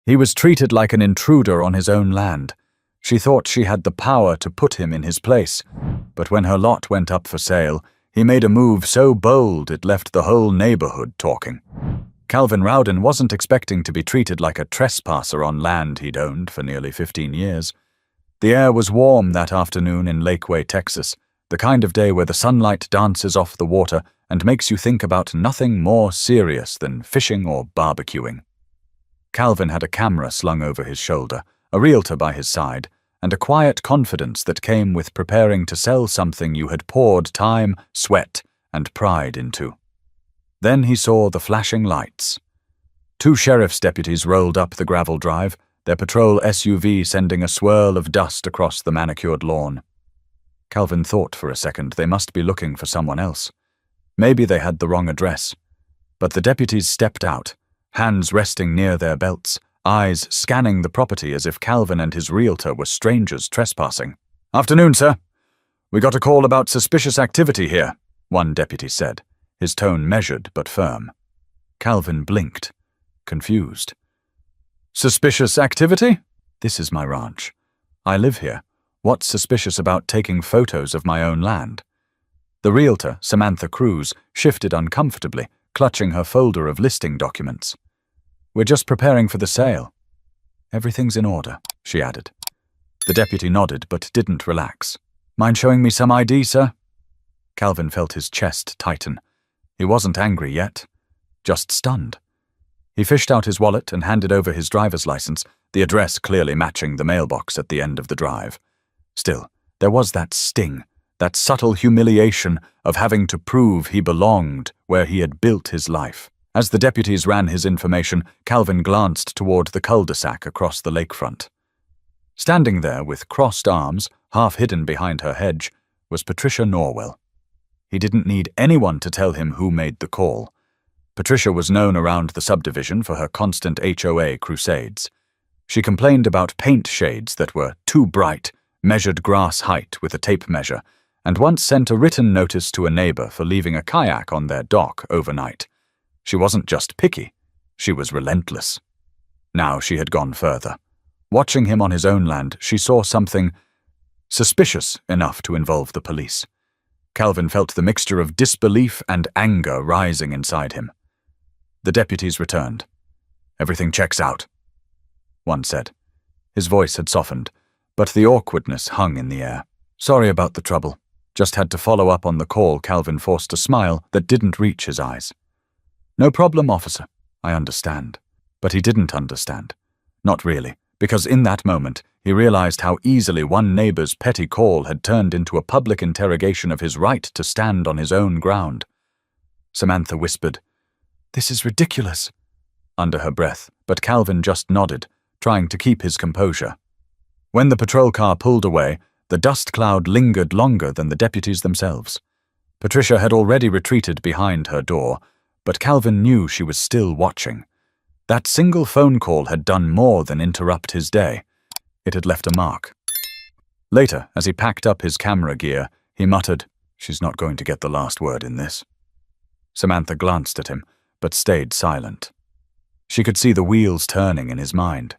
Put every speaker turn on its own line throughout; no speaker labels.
He was treated like an intruder on his own land. She thought she had the power to put him in his place, but when her lot went up for sale, he made a move so bold it left the whole neighborhood talking. Calvin Rowden wasn't expecting to be treated like a trespasser on land he'd owned for nearly 15 years. The air was warm that afternoon in Lakeway, Texas, the kind of day where the sunlight dances off the water and makes you think about nothing more serious than fishing or barbecuing. Calvin had a camera slung over his shoulder, a realtor by his side, and a quiet confidence that came with preparing to sell something you had poured time, sweat, and pride into. Then he saw the flashing lights. 2 sheriff's deputies rolled up the gravel drive, their patrol SUV sending a swirl of dust across the manicured lawn. Calvin thought for a second they must be looking for someone else. Maybe they had the wrong address. But the deputies stepped out, hands resting near their belts, eyes scanning the property as if Calvin and his realtor were strangers trespassing. "Afternoon, sir. We got a call about suspicious activity here," one deputy said, his tone measured but firm. Calvin blinked, confused. "Suspicious activity? This is my ranch. I live here. What's suspicious about taking photos of my own land?" The realtor, Samantha Cruz, shifted uncomfortably, clutching her folder of listing documents. "We're just preparing for the sale." "Everything's in order," she added. The deputy nodded but didn't relax. "Mind showing me some ID, sir?" Calvin felt his chest tighten. He wasn't angry yet, just stunned. He fished out his wallet and handed over his driver's license, the address clearly matching the mailbox at the end of the drive. Still, there was that sting, that subtle humiliation of having to prove he belonged where he had built his life. As the deputies ran his information, Calvin glanced toward the cul-de-sac across the lakefront. Standing there with crossed arms, half hidden behind her hedge, was Patricia Norwell. He didn't need anyone to tell him who made the call. Patricia was known around the subdivision for her constant HOA crusades. She complained about paint shades that were too bright, measured grass height with a tape measure, and once sent a written notice to a neighbor for leaving a kayak on their dock overnight. She wasn't just picky, she was relentless. Now she had gone further. Watching him on his own land, she saw something suspicious enough to involve the police. Calvin felt the mixture of disbelief and anger rising inside him. The deputies returned. "Everything checks out," one said. His voice had softened, but the awkwardness hung in the air. "Sorry about the trouble. Just had to follow up on the call." Calvin forced a smile that didn't reach his eyes. "No problem, officer. I understand." But he didn't understand. Not really, because in that moment, he realized how easily one neighbor's petty call had turned into a public interrogation of his right to stand on his own ground. Samantha whispered, "This is ridiculous," under her breath, but Calvin just nodded, trying to keep his composure. When the patrol car pulled away, the dust cloud lingered longer than the deputies themselves. Patricia had already retreated behind her door, but Calvin knew she was still watching. That single phone call had done more than interrupt his day. It had left a mark. Later, as he packed up his camera gear, he muttered, "She's not going to get the last word in this." Samantha glanced at him, but stayed silent. She could see the wheels turning in his mind.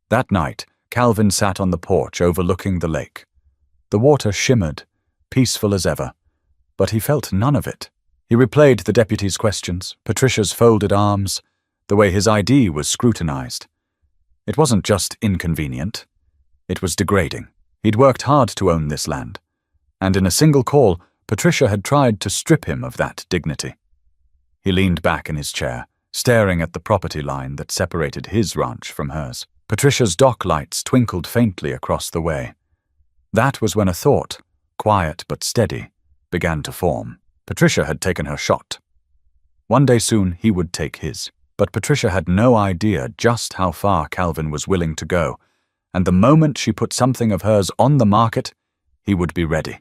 That night, Calvin sat on the porch overlooking the lake. The water shimmered, peaceful as ever, but he felt none of it. He replayed the deputy's questions, Patricia's folded arms, the way his ID was scrutinized. It wasn't just inconvenient. It was degrading. He'd worked hard to own this land, and in a single call, Patricia had tried to strip him of that dignity. He leaned back in his chair, staring at the property line that separated his ranch from hers. Patricia's dock lights twinkled faintly across the way. That was when a thought, quiet but steady, began to form. Patricia had taken her shot. One day soon he would take his. But Patricia had no idea just how far Calvin was willing to go, and the moment she put something of hers on the market, he would be ready.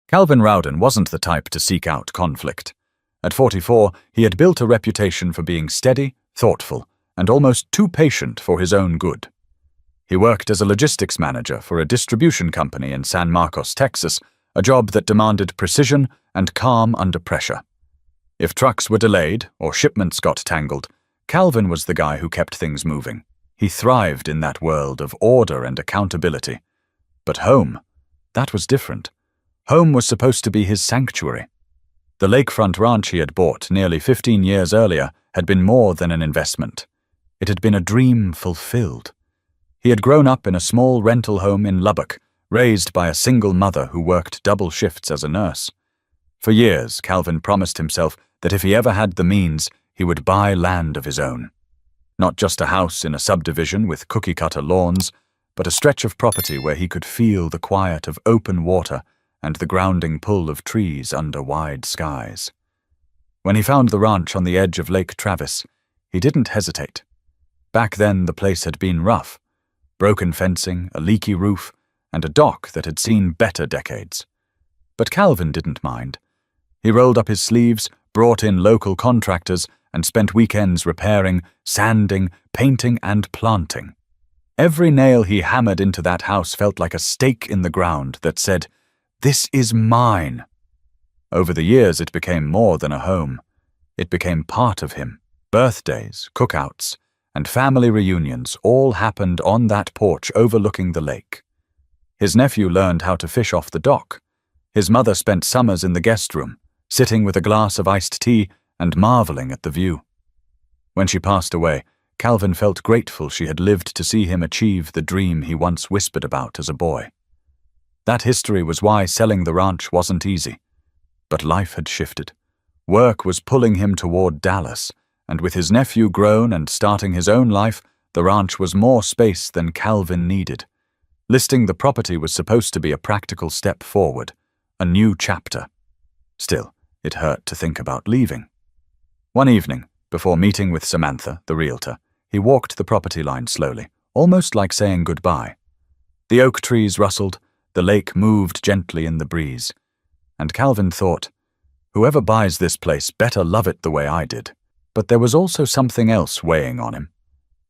Calvin Rowden wasn't the type to seek out conflict. At 44, he had built a reputation for being steady, thoughtful, and almost too patient for his own good. He worked as a logistics manager for a distribution company in San Marcos, Texas, a job that demanded precision and calm under pressure. If trucks were delayed or shipments got tangled, Calvin was the guy who kept things moving. He thrived in that world of order and accountability. But home, that was different. Home was supposed to be his sanctuary. The lakefront ranch he had bought nearly 15 years earlier had been more than an investment. It had been a dream fulfilled. He had grown up in a small rental home in Lubbock, raised by a single mother who worked double shifts as a nurse. For years, Calvin promised himself that if he ever had the means, he would buy land of his own. Not just a house in a subdivision with cookie-cutter lawns, but a stretch of property where he could feel the quiet of open water and the grounding pull of trees under wide skies. When he found the ranch on the edge of Lake Travis, he didn't hesitate. Back then, the place had been rough. Broken fencing, a leaky roof, and a dock that had seen better decades. But Calvin didn't mind. He rolled up his sleeves, brought in local contractors, and spent weekends repairing, sanding, painting, and planting. Every nail he hammered into that house felt like a stake in the ground that said, "This is mine." Over the years, it became more than a home. It became part of him. Birthdays, cookouts, and family reunions all happened on that porch overlooking the lake. His nephew learned how to fish off the dock. His mother spent summers in the guest room, sitting with a glass of iced tea and marveling at the view. When she passed away, Calvin felt grateful she had lived to see him achieve the dream he once whispered about as a boy. That history was why selling the ranch wasn't easy. But life had shifted. Work was pulling him toward Dallas, and with his nephew grown and starting his own life, the ranch was more space than Calvin needed. Listing the property was supposed to be a practical step forward, a new chapter. Still, it hurt to think about leaving. One evening, before meeting with Samantha, the realtor, he walked the property line slowly, almost like saying goodbye. The oak trees rustled, the lake moved gently in the breeze, and Calvin thought, whoever buys this place better love it the way I did. But there was also something else weighing on him.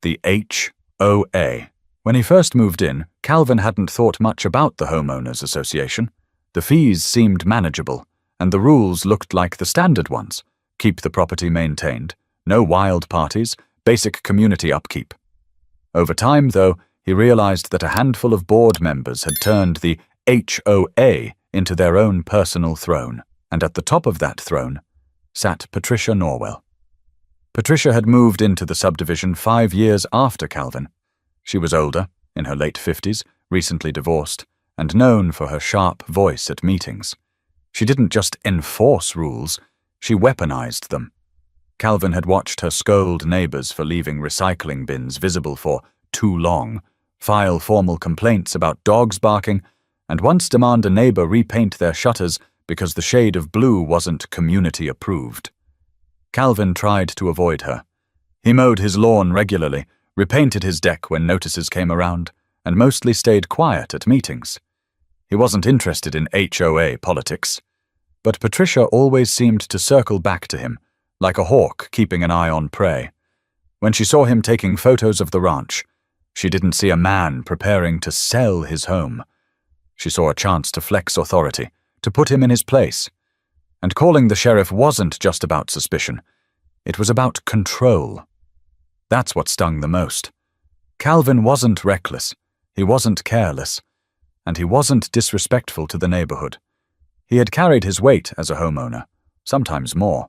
The HOA. When he first moved in, Calvin hadn't thought much about the Homeowners Association. The fees seemed manageable, and the rules looked like the standard ones. Keep the property maintained, no wild parties, basic community upkeep. Over time, though, he realized that a handful of board members had turned the HOA into their own personal throne, and at the top of that throne sat Patricia Norwell. Patricia had moved into the subdivision 5 years after Calvin. She was older, in her late 50s, recently divorced, and known for her sharp voice at meetings. She didn't just enforce rules, she weaponized them. Calvin had watched her scold neighbors for leaving recycling bins visible for too long, file formal complaints about dogs barking, and once demand a neighbor repaint their shutters because the shade of blue wasn't community approved. Calvin tried to avoid her. He mowed his lawn regularly, repainted his deck when notices came around, and mostly stayed quiet at meetings. He wasn't interested in HOA politics. But Patricia always seemed to circle back to him, like a hawk keeping an eye on prey. When she saw him taking photos of the ranch, she didn't see a man preparing to sell his home. She saw a chance to flex authority, to put him in his place. And calling the sheriff wasn't just about suspicion. It was about control. That's what stung the most. Calvin wasn't reckless, he wasn't careless, and he wasn't disrespectful to the neighborhood. He had carried his weight as a homeowner, sometimes more.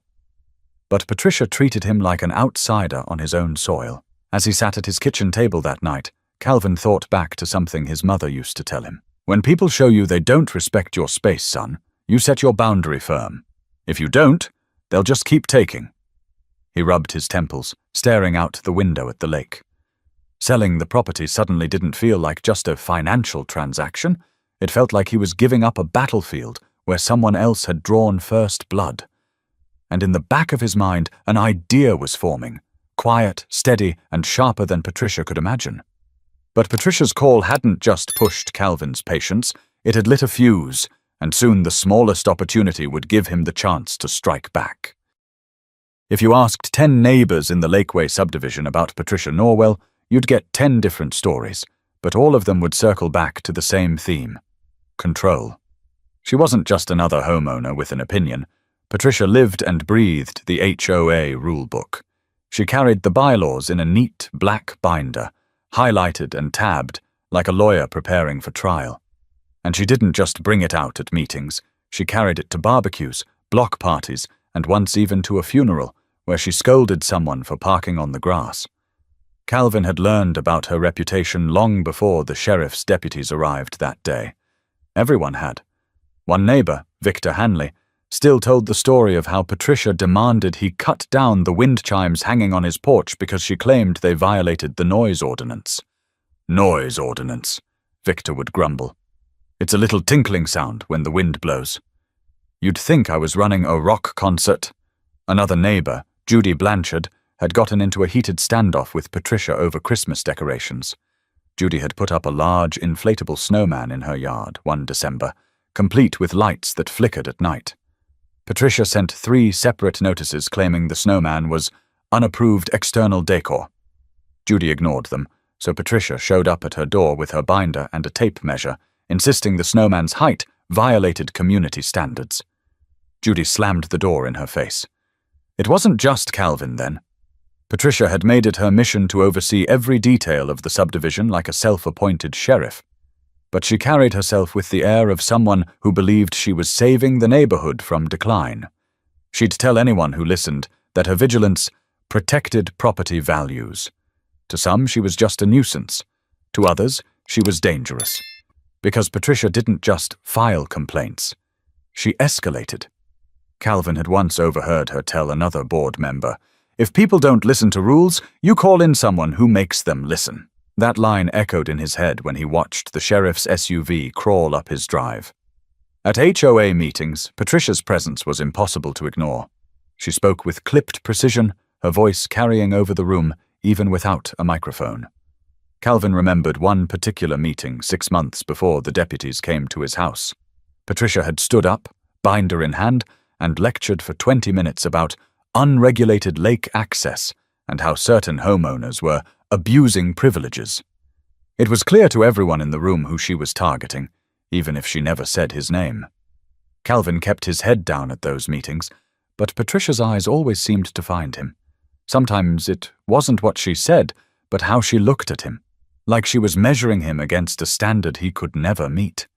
But Patricia treated him like an outsider on his own soil. As he sat at his kitchen table that night, Calvin thought back to something his mother used to tell him. When people show you they don't respect your space, son, you set your boundary firm. If you don't, they'll just keep taking. He rubbed his temples, staring out the window at the lake. Selling the property suddenly didn't feel like just a financial transaction. It felt like he was giving up a battlefield where someone else had drawn first blood. And in the back of his mind, an idea was forming, quiet, steady, and sharper than Patricia could imagine. But Patricia's call hadn't just pushed Calvin's patience, it had lit a fuse, and soon the smallest opportunity would give him the chance to strike back. If you asked 10 neighbors in the Lakeway subdivision about Patricia Norwell, you'd get 10 different stories, but all of them would circle back to the same theme: control. She wasn't just another homeowner with an opinion. Patricia lived and breathed the HOA rulebook. She carried the bylaws in a neat black binder, highlighted and tabbed, like a lawyer preparing for trial. And she didn't just bring it out at meetings, she carried it to barbecues, block parties, and once even to a funeral, where she scolded someone for parking on the grass. Calvin had learned about her reputation long before the sheriff's deputies arrived that day. Everyone had. One neighbor, Victor Hanley, still told the story of how Patricia demanded he cut down the wind chimes hanging on his porch because she claimed they violated the noise ordinance. Noise ordinance, Victor would grumble. It's a little tinkling sound when the wind blows. You'd think I was running a rock concert. Another neighbor, Judy Blanchard, had gotten into a heated standoff with Patricia over Christmas decorations. Judy had put up a large inflatable snowman in her yard one December, complete with lights that flickered at night. Patricia sent 3 separate notices claiming the snowman was unapproved external decor. Judy ignored them, so Patricia showed up at her door with her binder and a tape measure, insisting the snowman's height violated community standards. Judy slammed the door in her face. It wasn't just Calvin, then. Patricia had made it her mission to oversee every detail of the subdivision like a self-appointed sheriff. But she carried herself with the air of someone who believed she was saving the neighborhood from decline. She'd tell anyone who listened that her vigilance protected property values. To some, she was just a nuisance. To others, she was dangerous. Because Patricia didn't just file complaints. She escalated. Calvin had once overheard her tell another board member, "If people don't listen to rules, you call in someone who makes them listen." That line echoed in his head when he watched the sheriff's SUV crawl up his drive. At HOA meetings, Patricia's presence was impossible to ignore. She spoke with clipped precision, her voice carrying over the room, even without a microphone. Calvin remembered one particular meeting 6 months before the deputies came to his house. Patricia had stood up, binder in hand, and lectured for 20 minutes about unregulated lake access and how certain homeowners were abusing privileges. It was clear to everyone in the room who she was targeting, even if she never said his name. Calvin kept his head down at those meetings, but Patricia's eyes always seemed to find him. Sometimes it wasn't what she said, but how she looked at him, like she was measuring him against a standard he could never meet.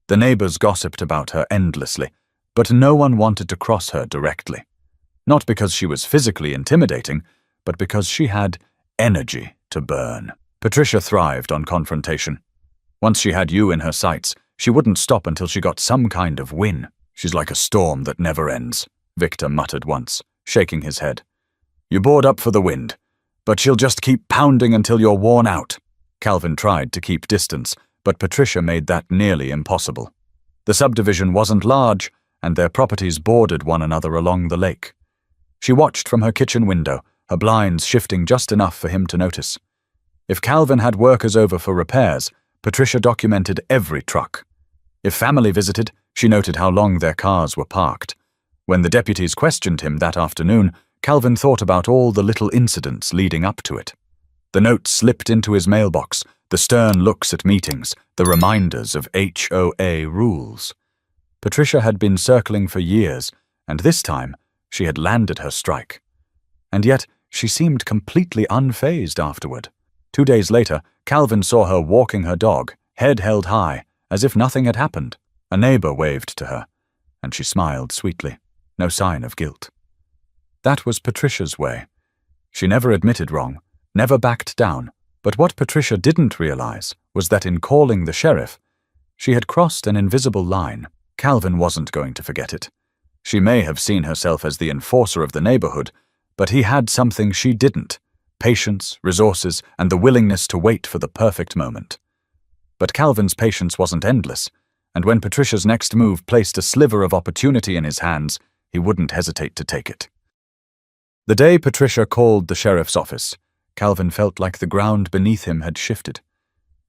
The neighbors gossiped about her endlessly, but no one wanted to cross her directly. Not because she was physically intimidating, but because she had energy to burn. Patricia thrived on confrontation. Once she had you in her sights, she wouldn't stop until she got some kind of win. "She's like a storm that never ends," Victor muttered once, shaking his head. "You board up for the wind, but she'll just keep pounding until you're worn out." Calvin tried to keep distance, but Patricia made that nearly impossible. The subdivision wasn't large, and their properties bordered one another along the lake. She watched from her kitchen window, her blinds shifting just enough for him to notice. If Calvin had workers over for repairs, Patricia documented every truck. If family visited, she noted how long their cars were parked. When the deputies questioned him that afternoon, Calvin thought about all the little incidents leading up to it. The notes slipped into his mailbox, the stern looks at meetings, the reminders of HOA rules. Patricia had been circling for years, and this time she had landed her strike. And yet she seemed completely unfazed afterward. 2 days later, Calvin saw her walking her dog, head held high, as if nothing had happened. A neighbor waved to her, and she smiled sweetly, no sign of guilt. That was Patricia's way. She never admitted wrong, never backed down, but what Patricia didn't realize was that in calling the sheriff, she had crossed an invisible line. Calvin wasn't going to forget it. She may have seen herself as the enforcer of the neighborhood, but he had something she didn't: patience, resources, and the willingness to wait for the perfect moment. But Calvin's patience wasn't endless, and when Patricia's next move placed a sliver of opportunity in his hands, he wouldn't hesitate to take it. The day Patricia called the sheriff's office, Calvin felt like the ground beneath him had shifted.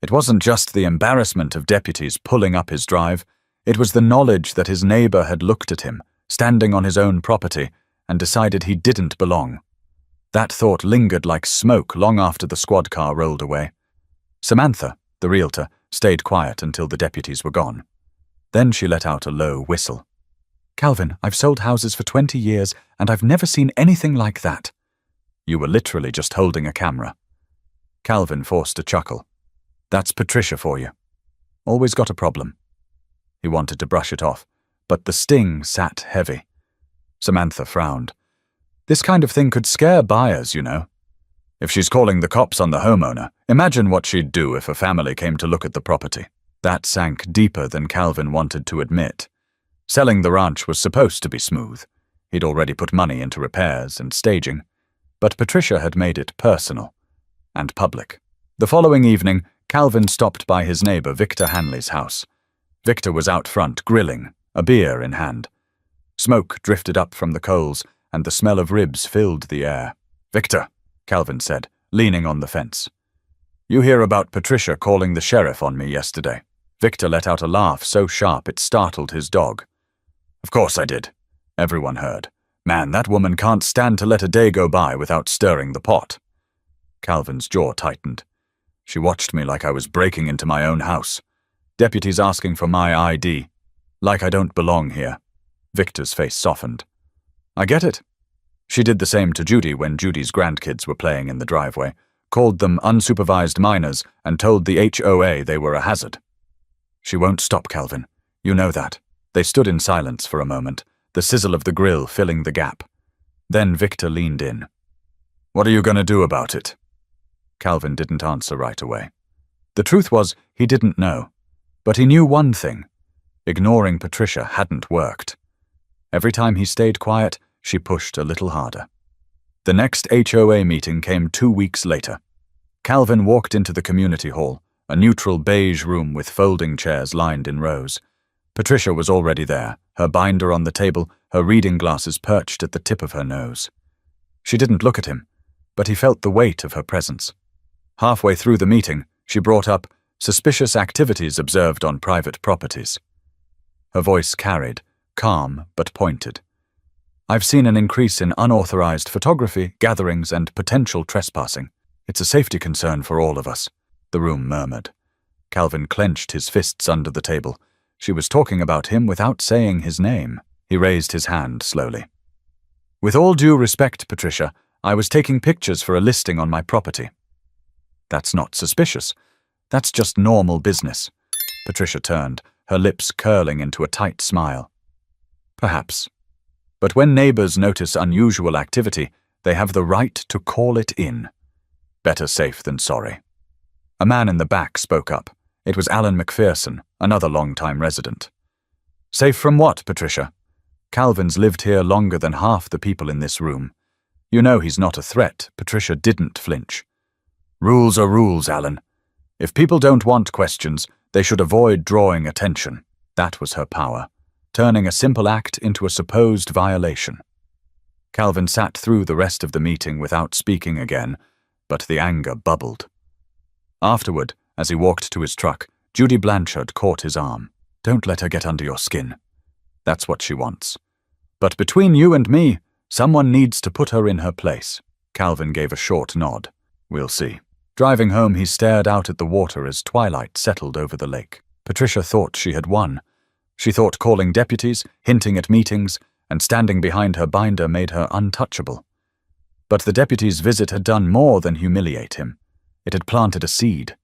It wasn't just the embarrassment of deputies pulling up his drive, it was the knowledge that his neighbor had looked at him, standing on his own property, and decided he didn't belong. That thought lingered like smoke long after the squad car rolled away. Samantha, the realtor, stayed quiet until the deputies were gone. Then she let out a low whistle. "Calvin, I've sold houses for 20 years, and I've never seen anything like that." You were literally just holding a camera. Calvin forced a chuckle. That's Patricia for you. Always got a problem. He wanted to brush it off, but the sting sat heavy. Samantha frowned. This kind of thing could scare buyers, you know. If she's calling the cops on the homeowner, imagine what she'd do if a family came to look at the property. That sank deeper than Calvin wanted to admit. Selling the ranch was supposed to be smooth. He'd already put money into repairs and staging, but Patricia had made it personal and public. The following evening, Calvin stopped by his neighbor Victor Hanley's house. Victor was out front grilling, a beer in hand. Smoke drifted up from the coals, and the smell of ribs filled the air. "Victor," Calvin said, leaning on the fence. "You hear about Patricia calling the sheriff on me yesterday?" Victor let out a laugh so sharp it startled his dog. "Of course I did." Everyone heard. "Man, that woman can't stand to let a day go by without stirring the pot." Calvin's jaw tightened. "She watched me like I was breaking into my own house. Deputies asking for my ID. Like I don't belong here." Victor's face softened. "I get it." She did the same to Judy when Judy's grandkids were playing in the driveway, called them unsupervised minors, and told the HOA they were a hazard. "She won't stop, Calvin. You know that." They stood in silence for a moment, the sizzle of the grill filling the gap. Then Victor leaned in. "What are you going to do about it?" Calvin didn't answer right away. The truth was, he didn't know. But he knew one thing. Ignoring Patricia hadn't worked. Every time he stayed quiet, she pushed a little harder. The next HOA meeting came 2 weeks later. Calvin walked into the community hall, a neutral beige room with folding chairs lined in rows. Patricia was already there, her binder on the table, her reading glasses perched at the tip of her nose. She didn't look at him, but he felt the weight of her presence. Halfway through the meeting, she brought up suspicious activities observed on private properties. Her voice carried, calm but pointed. "I've seen an increase in unauthorized photography, gatherings, and potential trespassing. It's a safety concern for all of us," the room murmured. Calvin clenched his fists under the table. She was talking about him without saying his name. He raised his hand slowly. "With all due respect, Patricia, I was taking pictures for a listing on my property." "That's not suspicious. That's just normal business." Patricia turned, her lips curling into a tight smile. "Perhaps. But when neighbors notice unusual activity, they have the right to call it in. Better safe than sorry." A man in the back spoke up. It was Alan McPherson, another long-time resident. "Safe from what, Patricia? Calvin's lived here longer than half the people in this room. You know he's not a threat." Patricia didn't flinch. "Rules are rules, Alan. If people don't want questions, they should avoid drawing attention." That was her power, turning a simple act into a supposed violation. Calvin sat through the rest of the meeting without speaking again, but the anger bubbled. Afterward, as he walked to his truck, Judy Blanchard caught his arm. "Don't let her get under your skin. That's what she wants. But between you and me, someone needs to put her in her place." Calvin gave a short nod. "We'll see." Driving home, he stared out at the water as twilight settled over the lake. Patricia thought she had won. She thought calling deputies, hinting at meetings, and standing behind her binder made her untouchable. But the deputy's visit had done more than humiliate him. It had planted a seed.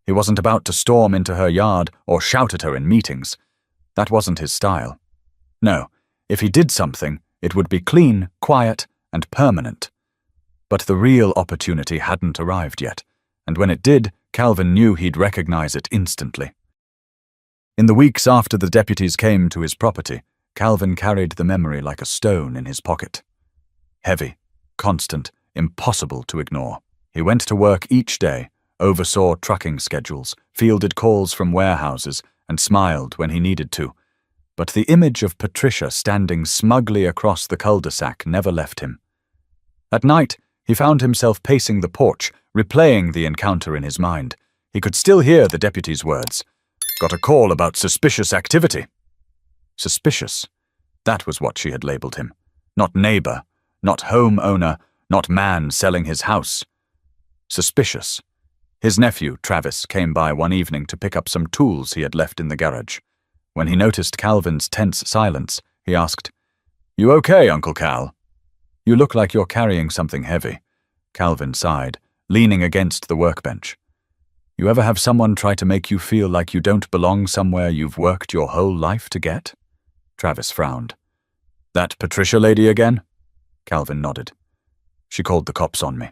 He wasn't about to storm into her yard or shout at her in meetings. That wasn't his style. No, if he did something, it would be clean, quiet, and permanent. But the real opportunity hadn't arrived yet, and when it did, Calvin knew he'd recognize it instantly. In the weeks after the deputies came to his property, Calvin carried the memory like a stone in his pocket. Heavy, constant, impossible to ignore. He went to work each day, oversaw trucking schedules, fielded calls from warehouses, and smiled when he needed to. But the image of Patricia standing smugly across the cul-de-sac never left him. At night, he found himself pacing the porch, replaying the encounter in his mind. He could still hear the deputy's words. "Got a call about suspicious activity." Suspicious. That was what she had labeled him. Not neighbor, not homeowner, not man selling his house. Suspicious. His nephew, Travis, came by one evening to pick up some tools he had left in the garage. When he noticed Calvin's tense silence, he asked, "You okay, Uncle Cal? You look like you're carrying something heavy." Calvin sighed, leaning against the workbench. You ever have someone try to make you feel like you don't belong somewhere you've worked your whole life to get? Travis frowned. That Patricia lady again? Calvin nodded. She called the cops on me.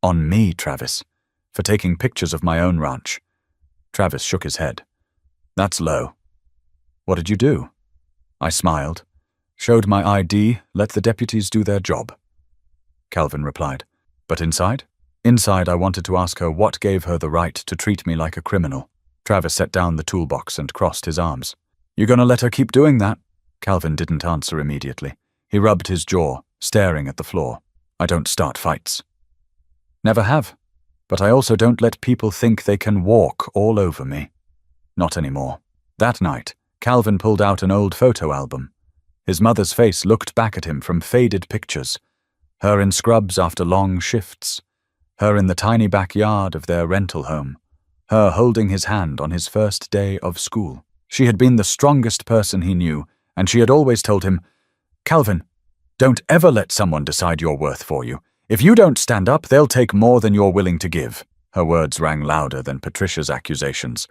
On me, Travis, for taking pictures of my own ranch. Travis shook his head. That's low. What did you do? I smiled, showed my ID, let the deputies do their job. Calvin replied. But inside? Inside, I wanted to ask her what gave her the right to treat me like a criminal. Travis set down the toolbox and crossed his arms. You gonna let her keep doing that? Calvin didn't answer immediately. He rubbed his jaw, staring at the floor. I don't start fights. Never have. But I also don't let people think they can walk all over me. Not anymore. That night, Calvin pulled out an old photo album. His mother's face looked back at him from faded pictures. Her in scrubs after long shifts. Her in the tiny backyard of their rental home. Her holding his hand on his first day of school. She had been the strongest person he knew, and she had always told him, Calvin, don't ever let someone decide your worth for you. If you don't stand up, they'll take more than you're willing to give. Her words rang louder than Patricia's accusations.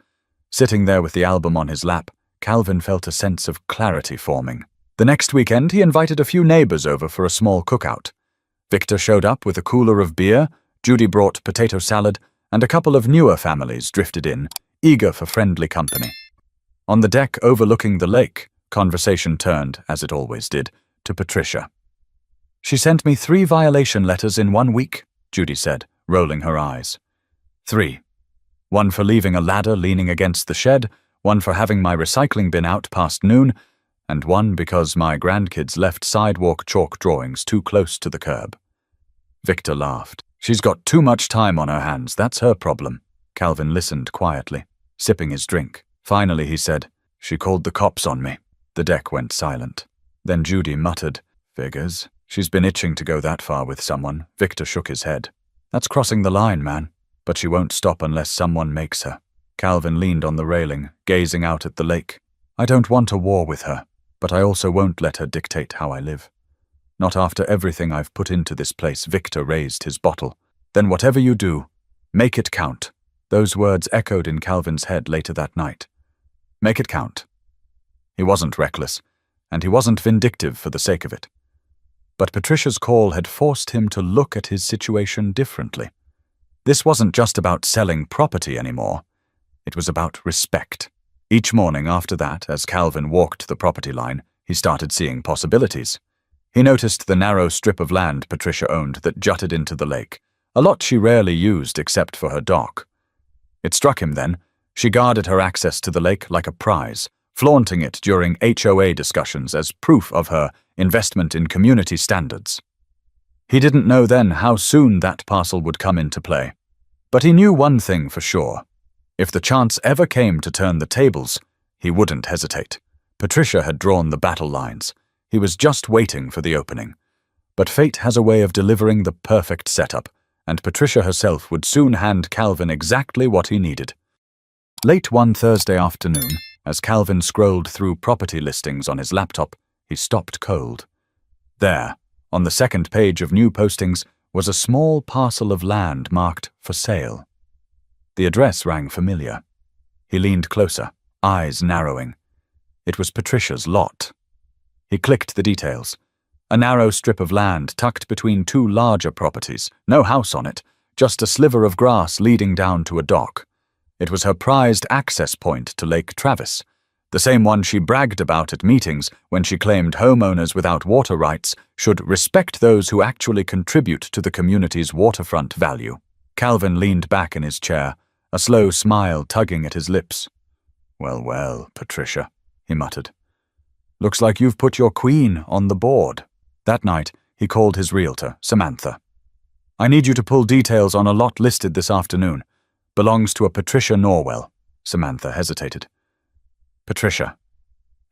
Sitting there with the album on his lap, Calvin felt a sense of clarity forming. The next weekend, he invited a few neighbors over for a small cookout. Victor showed up with a cooler of beer, Judy brought potato salad, and a couple of newer families drifted in, eager for friendly company. On the deck overlooking the lake, conversation turned, as it always did, to Patricia. She sent me 3 violation letters in 1 week, Judy said, rolling her eyes. 3. 1 for leaving a ladder leaning against the shed, 1 for having my recycling bin out past noon, and 1 because my grandkids left sidewalk chalk drawings too close to the curb. Victor laughed. She's got too much time on her hands, that's her problem. Calvin listened quietly, sipping his drink. Finally he said, She called the cops on me. The deck went silent. Then Judy muttered, Figures. She's been itching to go that far with someone. Victor shook his head. That's crossing the line, man. But she won't stop unless someone makes her. Calvin leaned on the railing, gazing out at the lake. I don't want a war with her, but I also won't let her dictate how I live. Not after everything I've put into this place. Victor raised his bottle. Then whatever you do, make it count. Those words echoed in Calvin's head later that night. Make it count. He wasn't reckless, and he wasn't vindictive for the sake of it. But Patricia's call had forced him to look at his situation differently. This wasn't just about selling property anymore. It was about respect. Each morning after that, as Calvin walked the property line, he started seeing possibilities. He noticed the narrow strip of land Patricia owned that jutted into the lake, a lot she rarely used except for her dock. It struck him then, she guarded her access to the lake like a prize, flaunting it during HOA discussions as proof of her investment in community standards. He didn't know then how soon that parcel would come into play. But he knew one thing for sure. If the chance ever came to turn the tables, he wouldn't hesitate. Patricia had drawn the battle lines. He was just waiting for the opening. But fate has a way of delivering the perfect setup, and Patricia herself would soon hand Calvin exactly what he needed. Late one Thursday afternoon, as Calvin scrolled through property listings on his laptop, he stopped cold. There, on the second page of new postings, was a small parcel of land marked for sale. The address rang familiar. He leaned closer, eyes narrowing. It was Patricia's lot. He clicked the details. A narrow strip of land tucked between 2 larger properties, no house on it, just a sliver of grass leading down to a dock. It was her prized access point to Lake Travis, the same one she bragged about at meetings when she claimed homeowners without water rights should respect those who actually contribute to the community's waterfront value. Calvin leaned back in his chair, a slow smile tugging at his lips. Well, well, Patricia, he muttered. Looks like you've put your queen on the board. That night, he called his realtor, Samantha. I need you to pull details on a lot listed this afternoon. Belongs to a Patricia Norwell. Samantha hesitated. Patricia.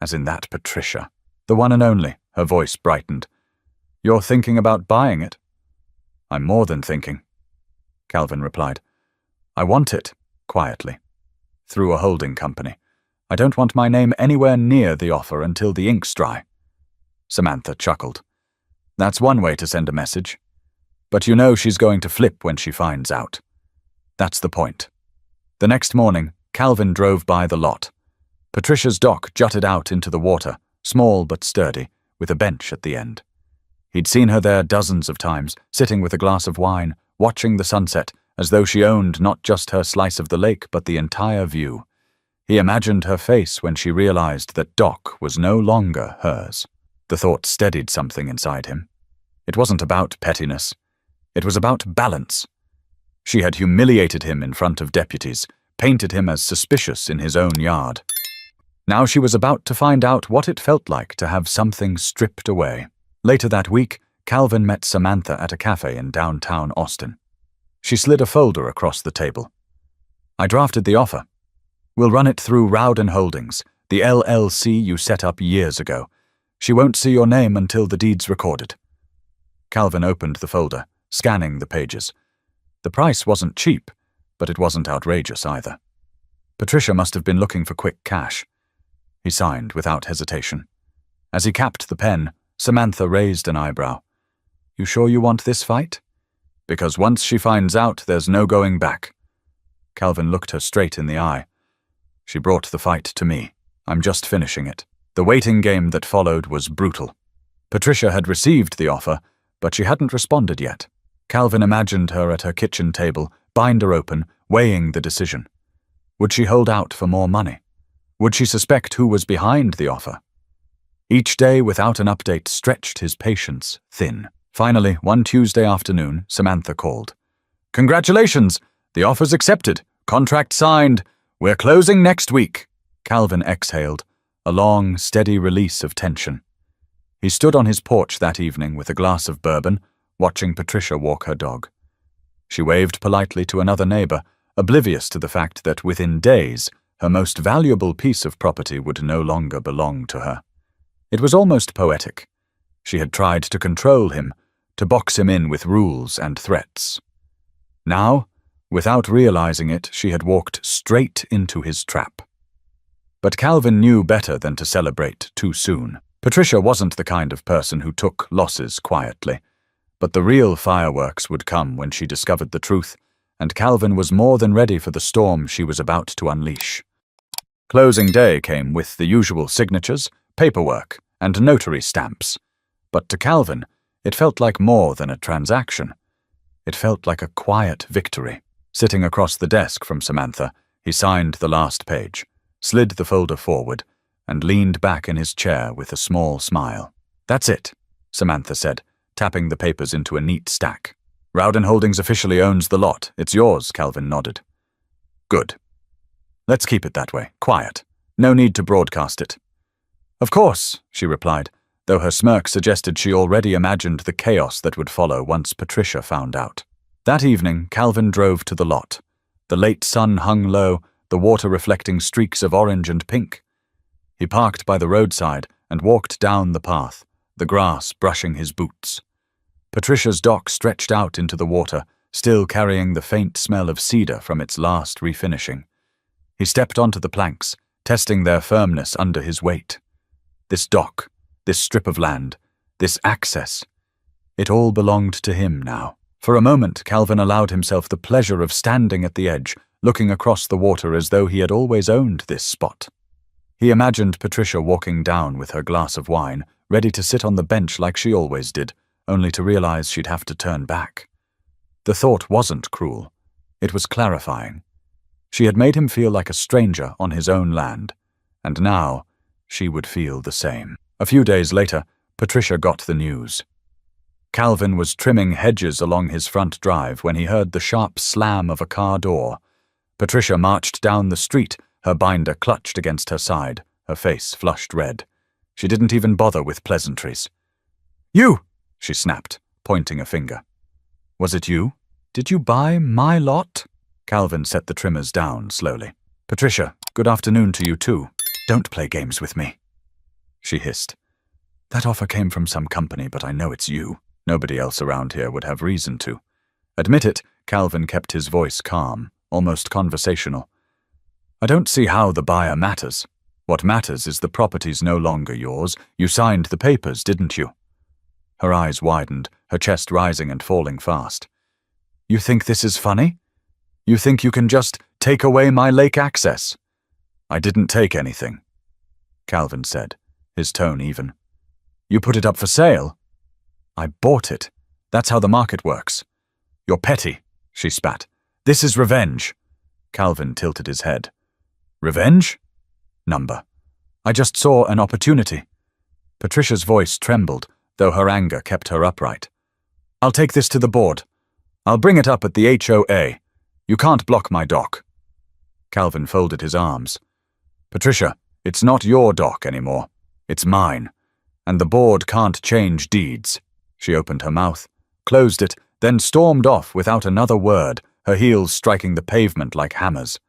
As in that Patricia. The one and only. Her voice brightened. You're thinking about buying it? I'm more than thinking. Calvin replied. I want it, quietly. Through a holding company. I don't want my name anywhere near the offer until the ink's dry. Samantha chuckled. That's one way to send a message. But you know she's going to flip when she finds out. That's the point. The next morning, Calvin drove by the lot. Patricia's dock jutted out into the water, small but sturdy, with a bench at the end. He'd seen her there dozens of times, sitting with a glass of wine, watching the sunset, as though she owned not just her slice of the lake but the entire view. He imagined her face when she realized that dock was no longer hers. The thought steadied something inside him. It wasn't about pettiness. It was about balance. She had humiliated him in front of deputies, painted him as suspicious in his own yard. Now she was about to find out what it felt like to have something stripped away. Later that week, Calvin met Samantha at a cafe in downtown Austin. She slid a folder across the table. I drafted the offer. We'll run it through Rowden Holdings, the LLC you set up years ago. She won't see your name until the deed's recorded. Calvin opened the folder, scanning the pages. The price wasn't cheap, but it wasn't outrageous either. Patricia must have been looking for quick cash. He signed without hesitation. As he capped the pen, Samantha raised an eyebrow. You sure you want this fight? Because once she finds out, there's no going back. Calvin looked her straight in the eye. She brought the fight to me. I'm just finishing it. The waiting game that followed was brutal. Patricia had received the offer, but she hadn't responded yet. Calvin imagined her at her kitchen table, binder open, weighing the decision. Would she hold out for more money? Would she suspect who was behind the offer? Each day without an update stretched his patience thin. Finally, one Tuesday afternoon, Samantha called. Congratulations! The offer's accepted. Contract signed. We're closing next week. Calvin exhaled, a long, steady release of tension. He stood on his porch that evening with a glass of bourbon, watching Patricia walk her dog. She waved politely to another neighbor, oblivious to the fact that within days, her most valuable piece of property would no longer belong to her. It was almost poetic. She had tried to control him, to box him in with rules and threats. Now, without realizing it, she had walked straight into his trap. But Calvin knew better than to celebrate too soon. Patricia wasn't the kind of person who took losses quietly, but the real fireworks would come when she discovered the truth, and Calvin was more than ready for the storm she was about to unleash. Closing day came with the usual signatures, paperwork, and notary stamps. But to Calvin, it felt like more than a transaction. It felt like a quiet victory. Sitting across the desk from Samantha, he signed the last page, slid the folder forward, and leaned back in his chair with a small smile. That's it, Samantha said, tapping the papers into a neat stack. Rowden Holdings officially owns the lot. It's yours, Calvin nodded. Good. Let's keep it that way, quiet. No need to broadcast it. Of course, she replied, though her smirk suggested she already imagined the chaos that would follow once Patricia found out. That evening, Calvin drove to the lot. The late sun hung low, the water reflecting streaks of orange and pink. He parked by the roadside and walked down the path, the grass brushing his boots. Patricia's dock stretched out into the water, still carrying the faint smell of cedar from its last refinishing. He stepped onto the planks, testing their firmness under his weight. This dock, this strip of land, this access, it all belonged to him now. For a moment, Calvin allowed himself the pleasure of standing at the edge, looking across the water as though he had always owned this spot. He imagined Patricia walking down with her glass of wine, ready to sit on the bench like she always did, only to realize she'd have to turn back. The thought wasn't cruel. It was clarifying. She had made him feel like a stranger on his own land, and now she would feel the same. A few days later, Patricia got the news. Calvin was trimming hedges along his front drive when he heard the sharp slam of a car door. Patricia marched down the street, her binder clutched against her side, her face flushed red. She didn't even bother with pleasantries. You! She snapped, pointing a finger. Was it you? Did you buy my lot? Calvin set the trimmers down slowly. Patricia, good afternoon to you too. Don't play games with me. She hissed. That offer came from some company, but I know it's you. Nobody else around here would have reason to. Admit it, Calvin kept his voice calm, almost conversational. I don't see how the buyer matters. What matters is the property's no longer yours. You signed the papers, didn't you? Her eyes widened, her chest rising and falling fast. You think this is funny? You think you can just take away my lake access? I didn't take anything, Calvin said, his tone even. You put it up for sale? I bought it. That's how the market works. You're petty, she spat. This is revenge. Calvin tilted his head. Revenge? Number. I just saw an opportunity. Patricia's voice trembled, though her anger kept her upright. I'll take this to the board. I'll bring it up at the HOA. You can't block my dock. Calvin folded his arms. Patricia, it's not your dock anymore. It's mine. And the board can't change deeds. She opened her mouth, closed it, then stormed off without another word, her heels striking the pavement like hammers.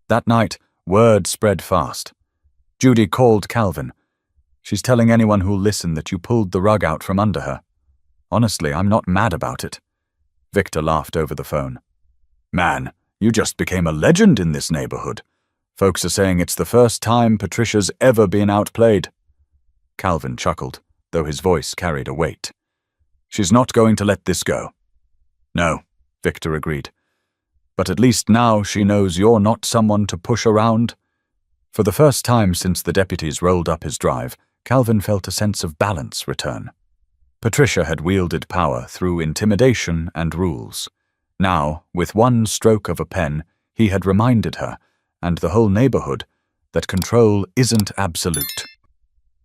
That night, word spread fast. Judy called Calvin. She's telling anyone who'll listen that you pulled the rug out from under her. Honestly, I'm not mad about it. Victor laughed over the phone. Man, you just became a legend in this neighborhood. Folks are saying it's the first time Patricia's ever been outplayed. Calvin chuckled, though his voice carried a weight. She's not going to let this go. No, Victor agreed. But at least now she knows you're not someone to push around. For the first time since the deputies rolled up his drive, Calvin felt a sense of balance return. Patricia had wielded power through intimidation and rules. Now, with one stroke of a pen, he had reminded her, and the whole neighborhood, that control isn't absolute.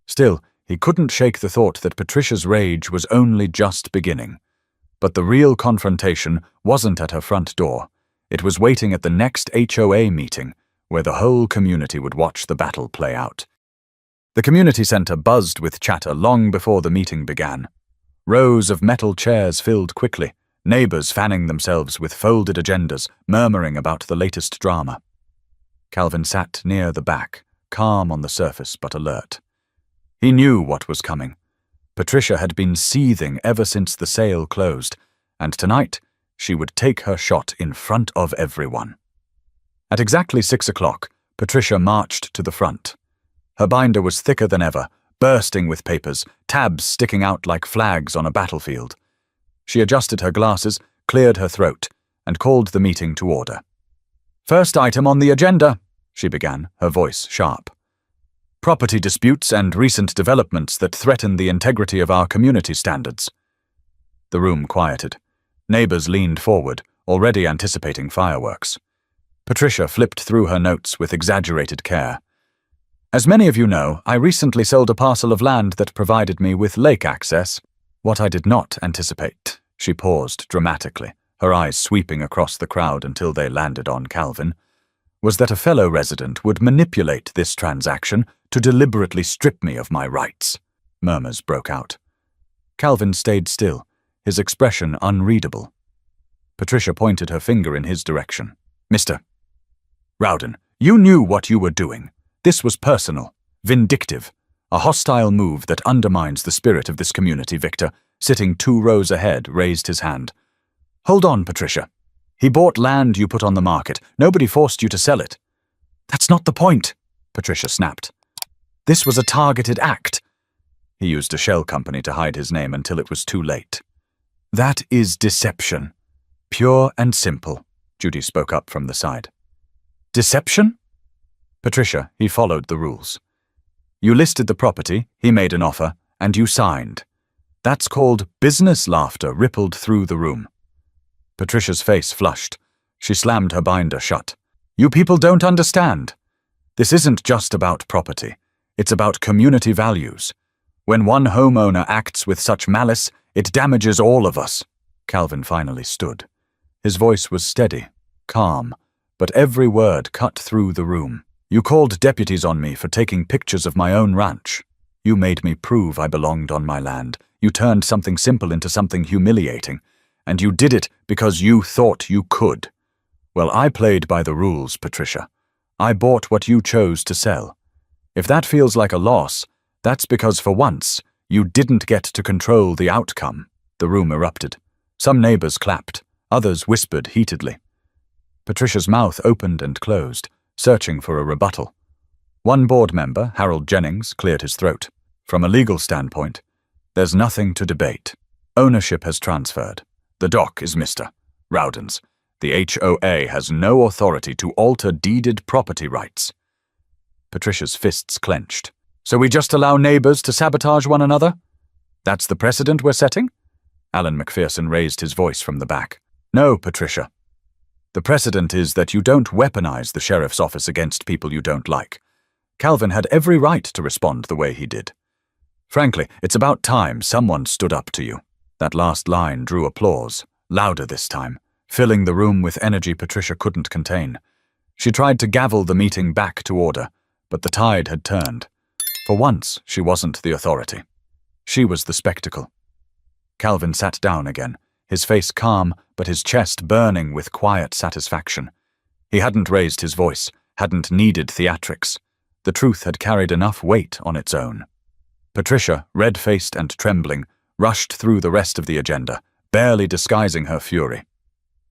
Still, he couldn't shake the thought that Patricia's rage was only just beginning. But the real confrontation wasn't at her front door. It was waiting at the next HOA meeting, where the whole community would watch the battle play out. The community center buzzed with chatter long before the meeting began. Rows of metal chairs filled quickly, neighbors fanning themselves with folded agendas, murmuring about the latest drama. Calvin sat near the back, calm on the surface but alert. He knew what was coming. Patricia had been seething ever since the sale closed, and tonight she would take her shot in front of everyone. At exactly 6 o'clock, Patricia marched to the front. Her binder was thicker than ever, bursting with papers, tabs sticking out like flags on a battlefield. She adjusted her glasses, cleared her throat, and called the meeting to order. First item on the agenda, she began, her voice sharp. Property disputes and recent developments that threaten the integrity of our community standards. The room quieted. Neighbors leaned forward, already anticipating fireworks. Patricia flipped through her notes with exaggerated care. As many of you know, I recently sold a parcel of land that provided me with lake access. What I did not anticipate, she paused dramatically, her eyes sweeping across the crowd until they landed on Calvin, was that a fellow resident would manipulate this transaction to deliberately strip me of my rights. Murmurs broke out. Calvin stayed still, his expression unreadable. Patricia pointed her finger in his direction. Mr. Rowden, you knew what you were doing. This was personal, vindictive, a hostile move that undermines the spirit of this community. Victor, sitting 2 rows ahead, raised his hand. Hold on, Patricia. He bought land you put on the market. Nobody forced you to sell it. That's not the point, Patricia snapped. This was a targeted act. He used a shell company to hide his name until it was too late. That is deception. Pure and simple, Judy spoke up from the side. Deception? Patricia, he followed the rules. You listed the property, he made an offer, and you signed. That's called business. Laughter rippled through the room. Patricia's face flushed. She slammed her binder shut. You people don't understand. This isn't just about property. It's about community values. When one homeowner acts with such malice, it damages all of us. Calvin finally stood. His voice was steady, calm, but every word cut through the room. You called deputies on me for taking pictures of my own ranch. You made me prove I belonged on my land. You turned something simple into something humiliating. And you did it because you thought you could. Well, I played by the rules, Patricia. I bought what you chose to sell. If that feels like a loss, that's because for once, you didn't get to control the outcome. The room erupted. Some neighbors clapped. Others whispered heatedly. Patricia's mouth opened and closed, searching for a rebuttal. One board member, Harold Jennings, cleared his throat. From a legal standpoint, There's nothing to debate. Ownership has transferred. The dock is Mr. Rowden's. The HOA has no authority to alter deeded property rights. Patricia's fists clenched. So we just allow neighbors to sabotage one another? That's the precedent we're setting? Alan McPherson raised his voice from the back. No, Patricia. The precedent is that you don't weaponize the sheriff's office against people you don't like. Calvin had every right to respond the way he did. Frankly, it's about time someone stood up to you. That last line drew applause, louder this time, filling the room with energy Patricia couldn't contain. She tried to gavel the meeting back to order, but the tide had turned. For once, she wasn't the authority. She was the spectacle. Calvin sat down again, his face calm, but his chest burning with quiet satisfaction. He hadn't raised his voice, hadn't needed theatrics. The truth had carried enough weight on its own. Patricia, red-faced and trembling, rushed through the rest of the agenda, barely disguising her fury.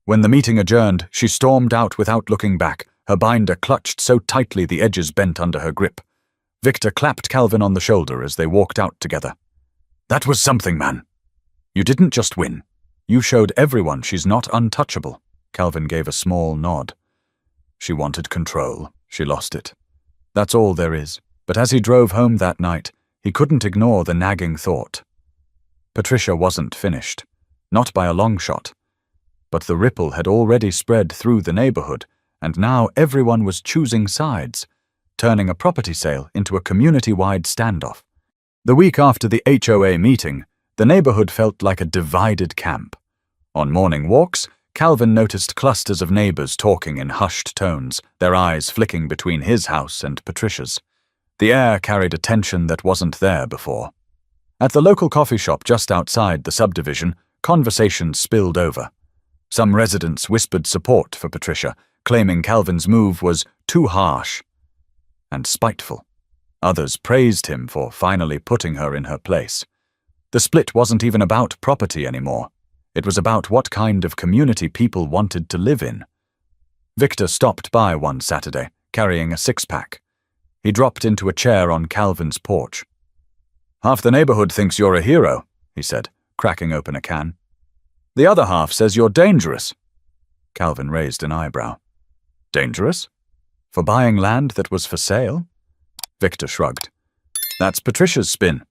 When the meeting adjourned, she stormed out without looking back, her binder clutched so tightly the edges bent under her grip. Victor clapped Calvin on the shoulder as they walked out together. That was something, man. You didn't just win. You showed everyone she's not untouchable. Calvin gave a small nod. She wanted control. She lost it. That's all there is. But as he drove home that night, he couldn't ignore the nagging thought. Patricia wasn't finished. Not by a long shot. But the ripple had already spread through the neighborhood, and now everyone was choosing sides, turning a property sale into a community-wide standoff. The week after the HOA meeting, the neighborhood felt like a divided camp. On morning walks, Calvin noticed clusters of neighbors talking in hushed tones, their eyes flicking between his house and Patricia's. The air carried a tension that wasn't there before. At the local coffee shop just outside the subdivision, conversations spilled over. Some residents whispered support for Patricia, claiming Calvin's move was too harsh and spiteful. Others praised him for finally putting her in her place. The split wasn't even about property anymore. It was about what kind of community people wanted to live in. Victor stopped by one Saturday, carrying a six-pack. He dropped into a chair on Calvin's porch. Half the neighborhood thinks you're a hero, he said, cracking open a can. The other half says you're dangerous. Calvin raised an eyebrow. Dangerous? For buying land that was for sale? Victor shrugged. That's Patricia's spin.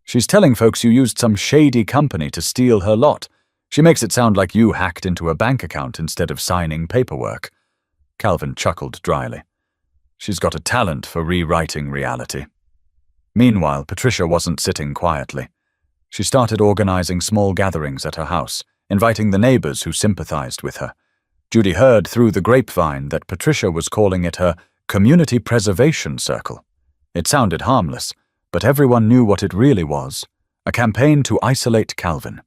She's telling folks you used some shady company to steal her lot. She makes it sound like you hacked into a bank account instead of signing paperwork. Calvin chuckled dryly. She's got a talent for rewriting reality. Meanwhile, Patricia wasn't sitting quietly. She started organizing small gatherings at her house, inviting the neighbors who sympathized with her. Judy heard through the grapevine that Patricia was calling it her community preservation circle. It sounded harmless, but everyone knew what it really was, a campaign to isolate Calvin.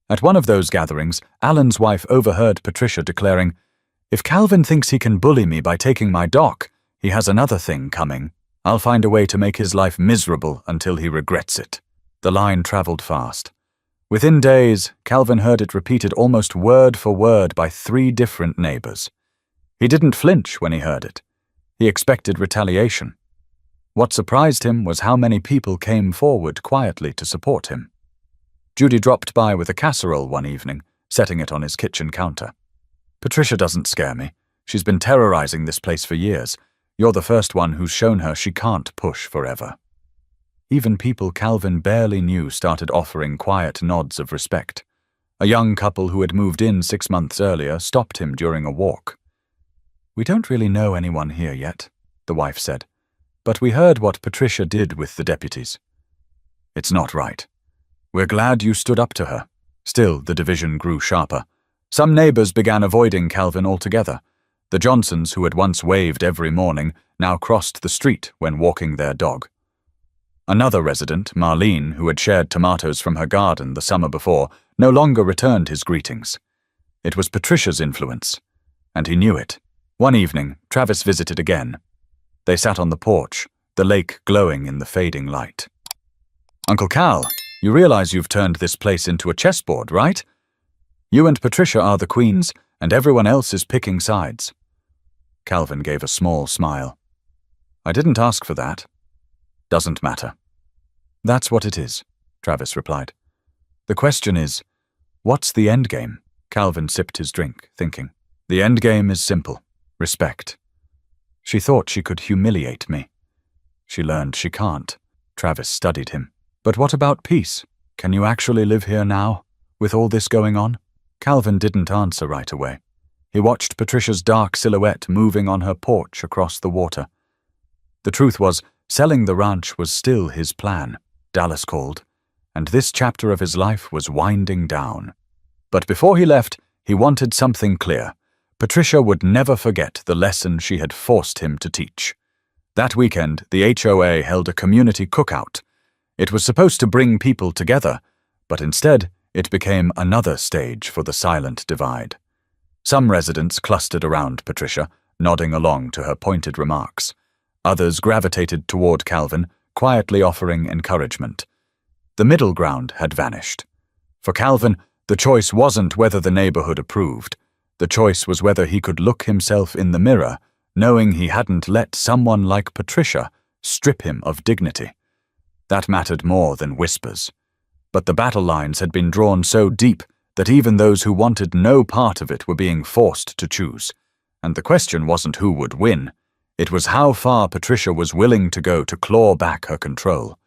At one of those gatherings, Alan's wife overheard Patricia declaring, "If Calvin thinks he can bully me by taking my dock, he has another thing coming. I'll find a way to make his life miserable until he regrets it." The line traveled fast. Within days, Calvin heard it repeated almost word for word by 3 different neighbors. He didn't flinch when he heard it. He expected retaliation. What surprised him was how many people came forward quietly to support him. Judy dropped by with a casserole one evening, setting it on his kitchen counter. "Patricia doesn't scare me. She's been terrorizing this place for years. You're the first one who's shown her she can't push forever." Even people Calvin barely knew started offering quiet nods of respect. A young couple who had moved in 6 months earlier stopped him during a walk. "We don't really know anyone here yet," the wife said, "but we heard what Patricia did with the deputies." "It's not right. We're glad you stood up to her." Still, the division grew sharper. Some neighbors began avoiding Calvin altogether. The Johnsons, who had once waved every morning, now crossed the street when walking their dog. Another resident, Marlene, who had shared tomatoes from her garden the summer before, no longer returned his greetings. It was Patricia's influence, and he knew it. One evening, Travis visited again. They sat on the porch, the lake glowing in the fading light. "Uncle Cal, you realize you've turned this place into a chessboard, right? You and Patricia are the queens, and everyone else is picking sides." Calvin gave a small smile. "I didn't ask for that." "Doesn't matter." "That's what it is. Travis replied. The question is, what's the endgame? Calvin sipped his drink, thinking. The endgame is simple. Respect. She thought she could humiliate me. She learned she can't. Travis studied him. But what about peace? Can you actually live here now, with all this going on? Calvin didn't answer right away. He watched Patricia's dark silhouette moving on her porch across the water. The truth was, selling the ranch was still his plan. Dallas called, and this chapter of his life was winding down. But before he left, he wanted something clear. Patricia would never forget the lesson she had forced him to teach. That weekend, the HOA held a community cookout. It was supposed to bring people together, but instead, it became another stage for the silent divide. Some residents clustered around Patricia, nodding along to her pointed remarks. Others gravitated toward Calvin, quietly offering encouragement. The middle ground had vanished. For Calvin, the choice wasn't whether the neighborhood approved. The choice was whether he could look himself in the mirror, knowing he hadn't let someone like Patricia strip him of dignity. That mattered more than whispers. But the battle lines had been drawn so deep that even those who wanted no part of it were being forced to choose. And the question wasn't who would win. It was how far Patricia was willing to go to claw back her control.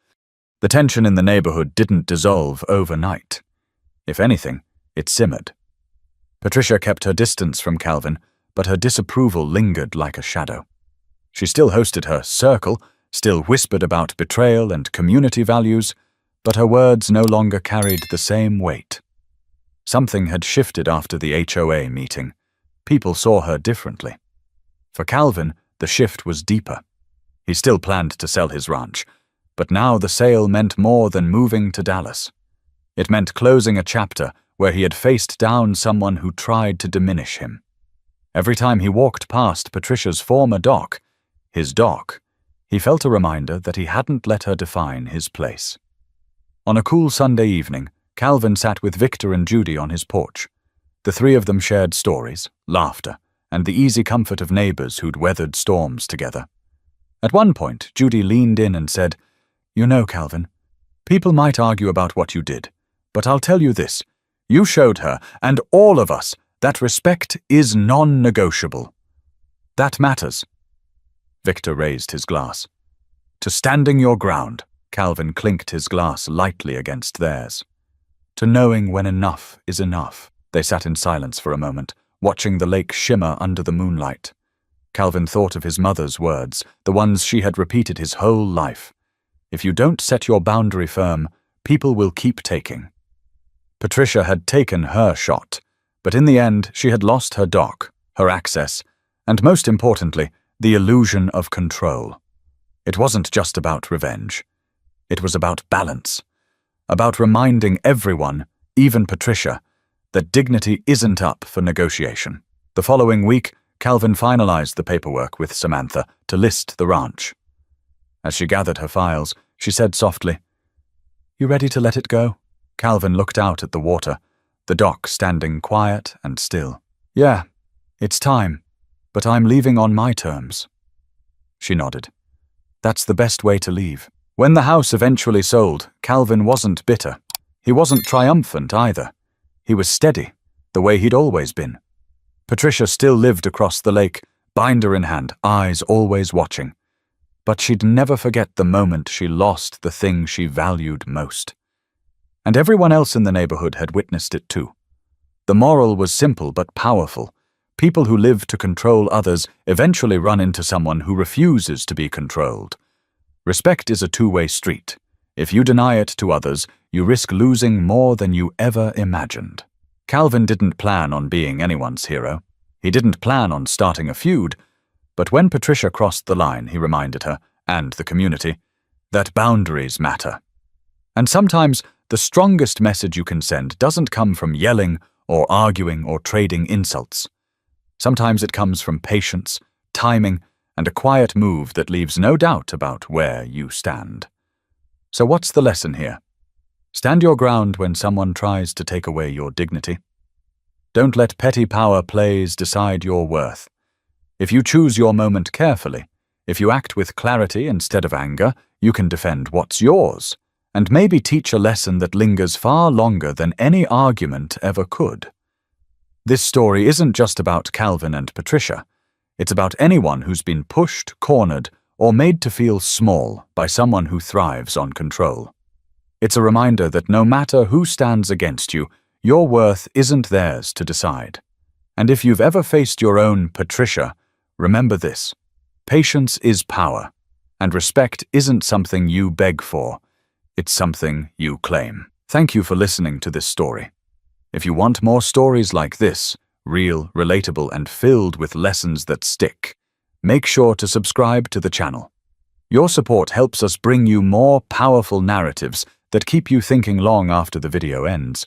The tension in the neighborhood didn't dissolve overnight. If anything, it simmered. Patricia kept her distance from Calvin, but her disapproval lingered like a shadow. She still hosted her circle, still whispered about betrayal and community values, but her words no longer carried the same weight. Something had shifted after the HOA meeting. People saw her differently. For Calvin, the shift was deeper. He still planned to sell his ranch, but now the sale meant more than moving to Dallas. It meant closing a chapter where he had faced down someone who tried to diminish him. Every time he walked past Patricia's former dock, his dock, he felt a reminder that he hadn't let her define his place. On a cool Sunday evening, Calvin sat with Victor and Judy on his porch. The three of them shared stories, laughter, and the easy comfort of neighbors who'd weathered storms together. At one point, Judy leaned in and said, "You know, Calvin, people might argue about what you did, but I'll tell you this. You showed her, and all of us, that respect is non-negotiable. That matters." Victor raised his glass. "To standing your ground," Calvin clinked his glass lightly against theirs. "To knowing when enough is enough." They sat in silence for a moment, watching the lake shimmer under the moonlight. Calvin thought of his mother's words, the ones she had repeated his whole life. If you don't set your boundary firm, people will keep taking. Patricia had taken her shot, but in the end she had lost her dock, her access, and most importantly, the illusion of control. It wasn't just about revenge. It was about balance, about reminding everyone, even Patricia, that dignity isn't up for negotiation. The following week, Calvin finalized the paperwork with Samantha to list the ranch. As she gathered her files, she said softly, "You ready to let it go?" Calvin looked out at the water, the dock standing quiet and still. "Yeah, it's time, but I'm leaving on my terms." She nodded. That's the best way to leave. When the house eventually sold, Calvin wasn't bitter. He wasn't triumphant either. He was steady, the way he'd always been. Patricia still lived across the lake, binder in hand, eyes always watching. But she'd never forget the moment she lost the thing she valued most. And everyone else in the neighborhood had witnessed it too. The moral was simple but powerful. People who live to control others eventually run into someone who refuses to be controlled. Respect is a two-way street. If you deny it to others, you risk losing more than you ever imagined. Calvin didn't plan on being anyone's hero. He didn't plan on starting a feud. But when Patricia crossed the line, he reminded her, and the community, that boundaries matter. And sometimes the strongest message you can send doesn't come from yelling or arguing or trading insults. Sometimes it comes from patience, timing, and a quiet move that leaves no doubt about where you stand. So what's the lesson here? Stand your ground when someone tries to take away your dignity. Don't let petty power plays decide your worth. If you choose your moment carefully, if you act with clarity instead of anger, you can defend what's yours, and maybe teach a lesson that lingers far longer than any argument ever could. This story isn't just about Calvin and Patricia. It's about anyone who's been pushed, cornered, or made to feel small by someone who thrives on control. It's a reminder that no matter who stands against you, your worth isn't theirs to decide. And if you've ever faced your own Patricia, remember this: patience is power, and respect isn't something you beg for, it's something you claim. Thank you for listening to this story. If you want more stories like this, real, relatable, and filled with lessons that stick, make sure to subscribe to the channel. Your support helps us bring you more powerful narratives that keep you thinking long after the video ends.